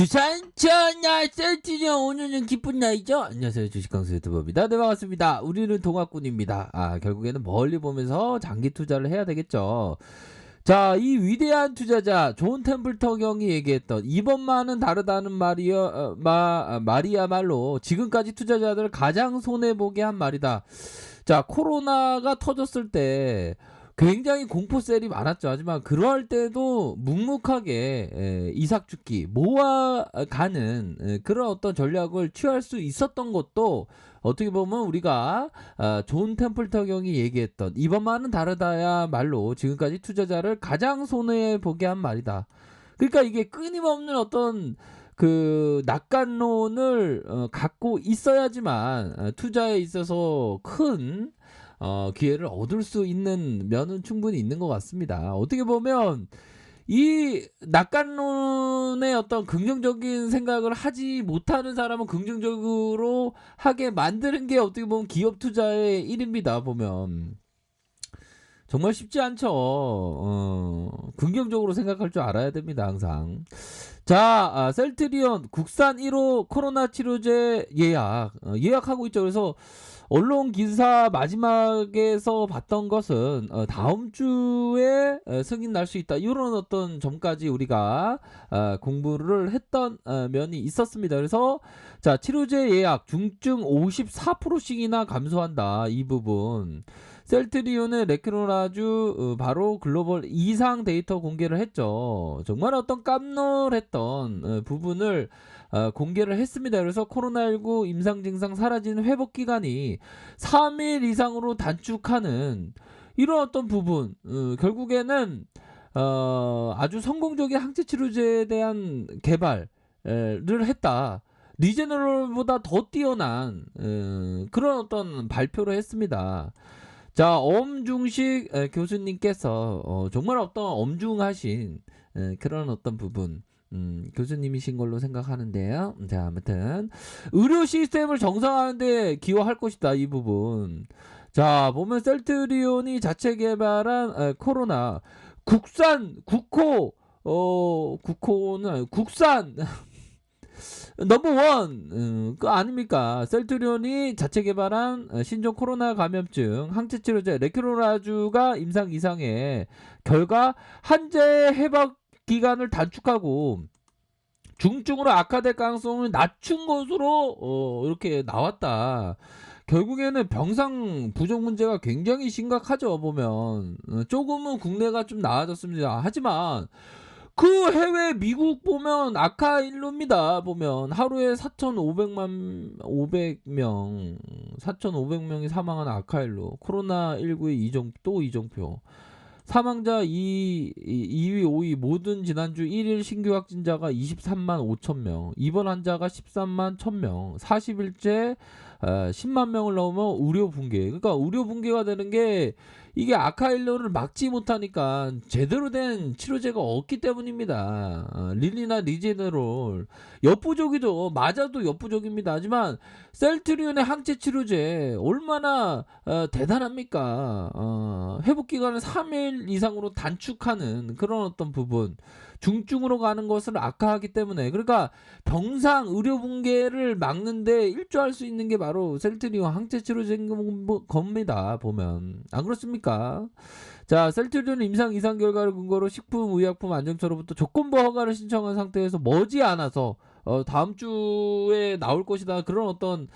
주산천하 셀티냐 오늘은 기쁜 날이죠. 안녕하세요, 주식강수 유튜버입니다. 네, 반갑습니다. 우리는 동학군입니다. 결국에는 멀리 보면서 장기 투자를 해야 되겠죠. 자, 이 위대한 투자자 존 템플턴 경이 얘기했던 이번만은 다르다는 말이야말로 지금까지 투자자들을 가장 손해보게 한 말이다. 자, 코로나가 터졌을 때 굉장히 공포셀이 많았죠. 하지만 그럴 때도 묵묵하게 이삭죽기 모아가는 그런 어떤 전략을 취할 수 있었던 것도 어떻게 보면 우리가 존 템플턴 경이 얘기했던 이번만은 다르다야말로 지금까지 투자자를 가장 손해보게 한 말이다. 그러니까 이게 끊임없는 어떤 그 낙관론을 갖고 있어야지만 투자에 있어서 큰 기회를 얻을 수 있는 면은 충분히 있는 것 같습니다. 어떻게 보면 이 낙관론의 어떤 긍정적인 생각을 하지 못하는 사람은 긍정적으로 하게 만드는 게 어떻게 보면 기업 투자의 일입니다. 보면 정말 쉽지 않죠. 긍정적으로 생각할 줄 알아야 됩니다. 항상. 자, 셀트리온 국산 1호 코로나 치료제 예약하고 있죠. 그래서 언론 기사 마지막에서 봤던 것은 다음 주에 승인 날 수 있다. 이런 어떤 점까지 우리가 공부를 했던 면이 있었습니다. 그래서 자, 치료제 예약 중증 54%씩이나 감소한다. 이 부분. 셀트리온의 레크로라주 바로 글로벌 이상 데이터 공개를 했죠. 정말 어떤 깜놀했던 부분을 공개를 했습니다. 그래서 코로나19 임상 증상 사라지는 회복 기간이 3일 이상으로 단축하는 이런 어떤 부분, 결국에는 아주 성공적인 항체 치료제에 대한 개발을 했다. 리제너럴보다 더 뛰어난 그런 어떤 발표를 했습니다. 자, 엄중식 교수님께서 정말 어떤 엄중하신 그런 어떤 부분, 교수님이신 걸로 생각하는데요. 자, 아무튼 의료 시스템을 정상화하는데 기여할 것이다. 이 부분. 자, 보면 셀트리온이 자체 개발한 코로나 국코는 아니고 국산 넘버원 그 아닙니까? 셀트리온이 자체 개발한 신종 코로나 감염증 항체 치료제 레크로라주가 임상 이상의 결과 한제 회복 기간을 단축하고 중증으로 악화될 가능성을 낮춘 것으로 이렇게 나왔다. 결국에는 병상 부족 문제가 굉장히 심각하죠. 보면 조금은 국내가 좀 나아졌습니다. 하지만 그 해외 미국 보면 아카일루입니다. 보면 하루에 4,500명이 사망한 아카일루. 코로나19의 이정표. 사망자 2위, 5위 모든 지난주 1일 신규 확진자가 23만 5천 명, 입원 환자가 13만 1,000명, 40일째 10만 명을 넘으면 의료 붕괴. 그러니까 의료 붕괴가 되는 게 이게 아카일로를 막지 못하니까 제대로 된 치료제가 없기 때문입니다. 릴리나 리제네롤 역부족이죠. 맞아도 역부족입니다. 하지만 셀트리온의 항체 치료제 얼마나 대단합니까? 회복 기간을 3일 이상으로 단축하는 그런 어떤 부분, 중증으로 가는 것을 악화하기 때문에, 그러니까 병상 의료 붕괴를 막는데 일조할 수 있는 게 바로 셀트리온 항체 치료제인 겁니다. 보면 안 그렇습니까? 자, 셀트리온 임상 이상 결과를 근거로 식품의약품 안정처로부터 조건부 허가를 신청한 상태에서 머지않아서 다음 주에 나올 것이다. 그런 어떤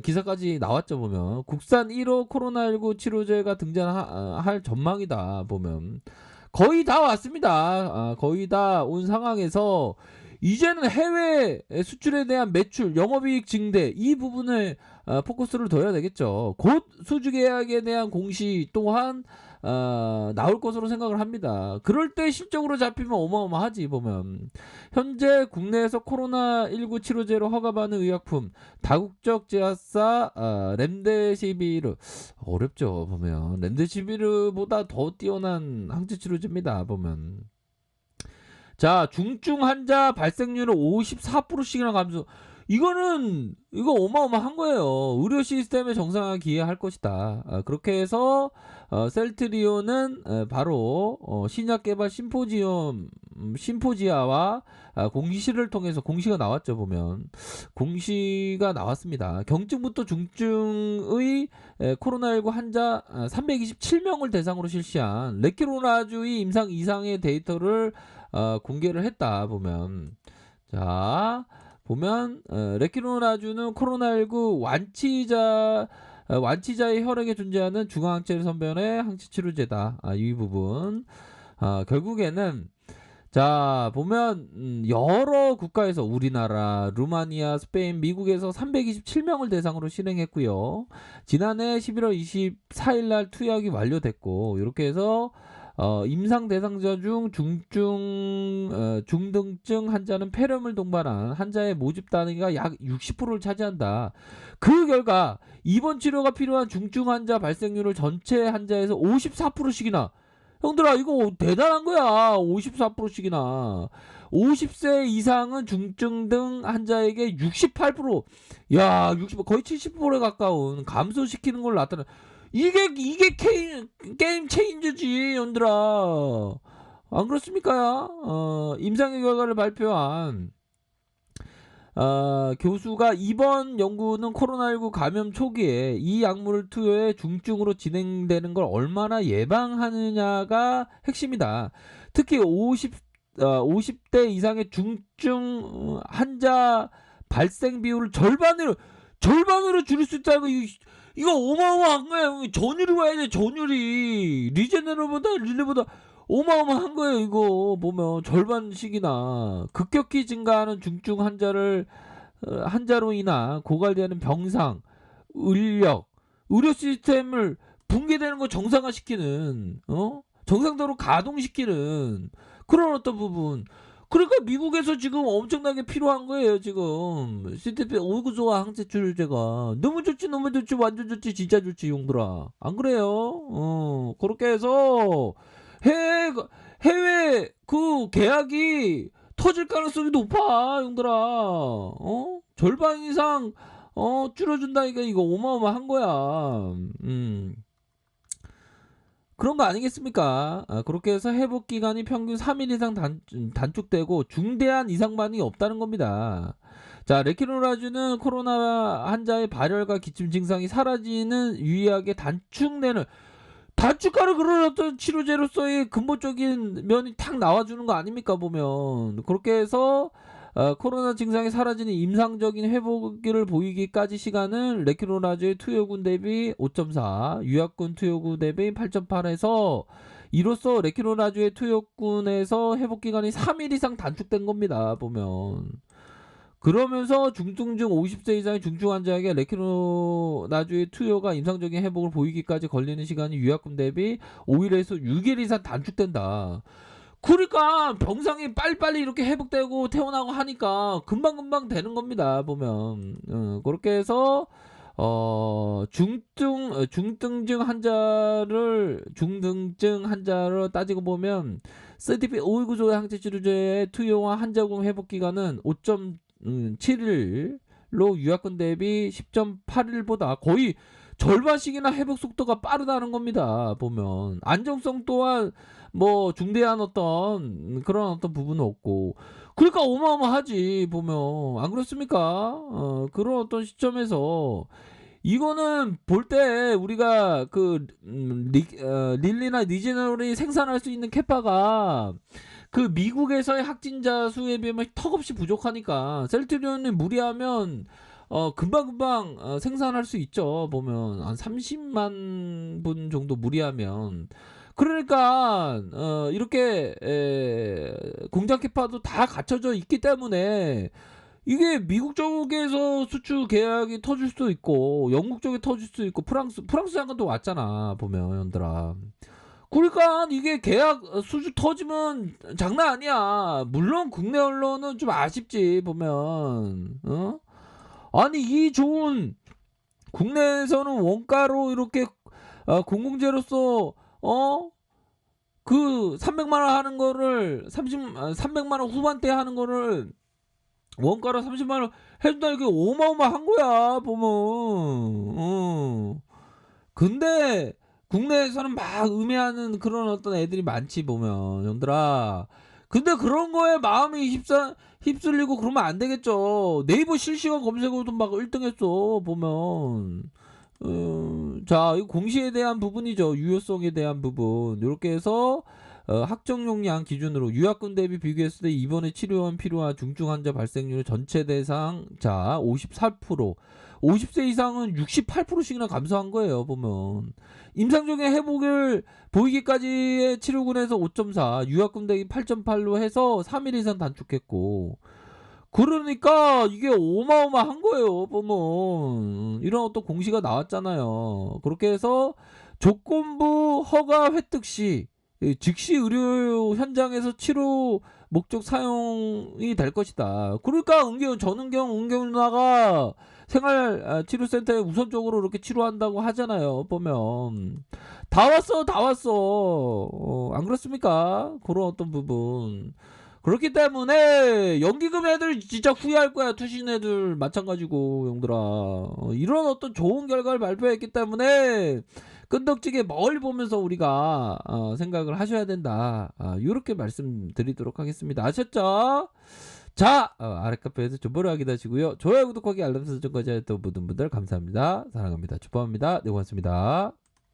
기사까지 나왔죠. 보면 국산 1호 코로나19 치료제가 등장할 전망이다. 보면 거의 다 왔습니다. 거의 다 온 상황에서 이제는 해외 수출에 대한 매출, 영업이익 증대 이 부분에 포커스를 둬야 되겠죠. 곧 수주 계약에 대한 공시 또한 나올 것으로 생각을 합니다. 그럴 때 실적으로 잡히면 어마어마하지. 보면 현재 국내에서 코로나19 치료제로 허가받는 의약품 다국적 제약사 렘데시비르 어렵죠. 보면 렘데시비르보다 더 뛰어난 항체 치료제입니다. 보면 자, 중증 환자 발생률을 54%씩이나 감소. 이거 어마어마한 거예요. 의료 시스템의 정상화에 기여할 것이다. 그렇게 해서 셀트리온은 바로 신약 개발 심포지아와 공시를 통해서 공시가 나왔죠. 보면 공시가 나왔습니다. 경증부터 중증의 코로나19 환자 327명을 대상으로 실시한 레키로나주의 임상 이상의 데이터를 공개를 했다. 보면 레키로나주는 코로나19 완치자의 혈액에 존재하는 중화항체를 선별해 항체 치료제다. 이 부분. 결국에는 자 보면 여러 국가에서 우리나라, 루마니아, 스페인, 미국에서 327명을 대상으로 실행했고요. 지난해 11월 24일 날 투약이 완료됐고, 이렇게 해서 임상 대상자 중 중등증 환자는 폐렴을 동반한 환자의 모집 단위가 약 60%를 차지한다. 그 결과 입원 치료가 필요한 중증 환자 발생률을 전체 환자에서 54%씩이나, 형들아 이거 대단한 거야. 54%씩이나 50세 이상은 중증 등 환자에게 68%, 야 60, 거의 70%에 가까운 감소시키는 걸 나타내. 이게 게임 체인저지, 연들아. 안 그렇습니까? 임상의 결과를 발표한 교수가 이번 연구는 코로나19 감염 초기에 이 약물을 투여해 중증으로 진행되는 걸 얼마나 예방하느냐가 핵심이다. 특히 50대 이상의 중증 환자 발생 비율을 절반으로 줄일 수 있다는 거, 이거 어마어마한 거야. 전율이 와야 돼. 전율이 릴레보다 어마어마한 거예요. 이거 보면 절반씩이나 급격히 증가하는 중증 환자로 인한 고갈되는 병상, 의료 시스템을 붕괴되는 거 정상화시키는, 정상적으로 가동시키는 그런 어떤 부분. 그러니까 미국에서 지금 엄청나게 필요한 거예요. 지금 CTP 오구조와 항체 치료제가 너무 좋지, 완전 좋지, 진짜 좋지, 용들아. 안 그래요? 그렇게 해서 해외 그 계약이 터질 가능성이 높아, 용들아. 절반 이상 줄여준다니까. 이거 어마어마한 거야. 그런 거 아니겠습니까? 그렇게 해서 회복 기간이 평균 3일 이상 단축되고 중대한 이상 반응이 없다는 겁니다. 자, 레키노라주는 코로나 환자의 발열과 기침 증상이 사라지는 유의하게 단축하는 그런 어떤 치료제로서의 근본적인 면이 탁 나와주는 거 아닙니까, 보면. 그렇게 해서 코로나 증상이 사라지는 임상적인 회복을 보이기까지 시간은 레키노라주의 투여군 대비 5.4, 유약군 투여군 대비 8.8에서, 이로써 레키노라주의 투여군에서 회복기간이 3일 이상 단축된 겁니다, 보면. 그러면서 중증 50세 이상의 중증 환자에게 레키노라주의 투여가 임상적인 회복을 보이기까지 걸리는 시간이 유약군 대비 5일에서 6일 이상 단축된다. 그러니까 병상이 빨리빨리 이렇게 회복되고 퇴원하고 하니까 금방금방 되는 겁니다, 보면. 그렇게 해서 중등증 환자를 따지고 보면 CTP 519조의 항체 치료제의 투여와 환자군 회복 기간은 5.7일로 유약군 대비 10.8일보다 거의 절반씩이나 회복 속도가 빠르다는 겁니다, 보면. 안정성 또한 뭐 중대한 어떤 그런 어떤 부분은 없고, 그러니까 어마어마하지, 보면. 안 그렇습니까? 그런 어떤 시점에서 이거는 볼 때 우리가 그 릴리나 리제너럴이 생산할 수 있는 캐파가 그 미국에서의 확진자 수에 비하면 턱없이 부족하니까 셀트리온이 무리하면 금방금방 생산할 수 있죠. 보면 한 30만 분 정도 무리하면. 그러니까 이렇게 공장 캐파도 다 갖춰져 있기 때문에 이게 미국 쪽에서 수출 계약이 터질 수도 있고, 영국 쪽에 터질 수도 있고, 프랑스 잠깐 또 왔잖아, 보면, 연들아. 그러니까 이게 계약 수주 터지면 장난 아니야. 물론 국내 언론은 좀 아쉽지, 보면. 아니 이 좋은, 국내에서는 원가로 이렇게 공공재로서 그 300만 원 하는 거를 300만 원 후반대 하는 거를 원가로 30만 원 해준다. 이게 어마어마한 거야 보면. 근데 국내에서는 막 음해하는 그런 어떤 애들이 많지 보면 형들아. 근데 그런 거에 마음이 휩쓸리고 그러면 안 되겠죠. 네이버 실시간 검색어도 막 1등 했어 보면. 자, 이 공시에 대한 부분이죠. 유효성에 대한 부분. 요렇게 해서 학적 용량 기준으로 유학군 대비 비교했을 때 입원에 치료원 필요한 중증 환자 발생률 전체 대상자 54%, 50세 이상은 68%씩이나 감소한 거예요, 보면. 임상적인 회복을 보이기까지의 치료군에서 5.4, 유학군 대비 8.8로 해서 3일 이상 단축했고, 그러니까 이게 어마어마한 거예요, 보면. 이런 어떤 공시가 나왔잖아요. 그렇게 해서 조건부 허가 획득 시 즉시 의료 현장에서 치료 목적 사용이 될 것이다. 그러니까 전은경 누나가 생활치료센터에 우선적으로 이렇게 치료한다고 하잖아요, 보면. 다 왔어, 다 왔어. 안 그렇습니까? 그런 어떤 부분. 그렇기 때문에 연기금 애들 진짜 후회할 거야. 투신 애들 마찬가지고 용들아. 이런 어떤 좋은 결과를 발표했기 때문에 끈덕지게 멀리 보면서 우리가 생각을 하셔야 된다. 요렇게 말씀드리도록 하겠습니다. 아셨죠? 자, 아랫카페에서 존버를 하기 다시고요. 좋아요, 구독하기, 알람 설정까지 했던 모든 분들 감사합니다. 사랑합니다. 축복합니다. 네, 고맙습니다.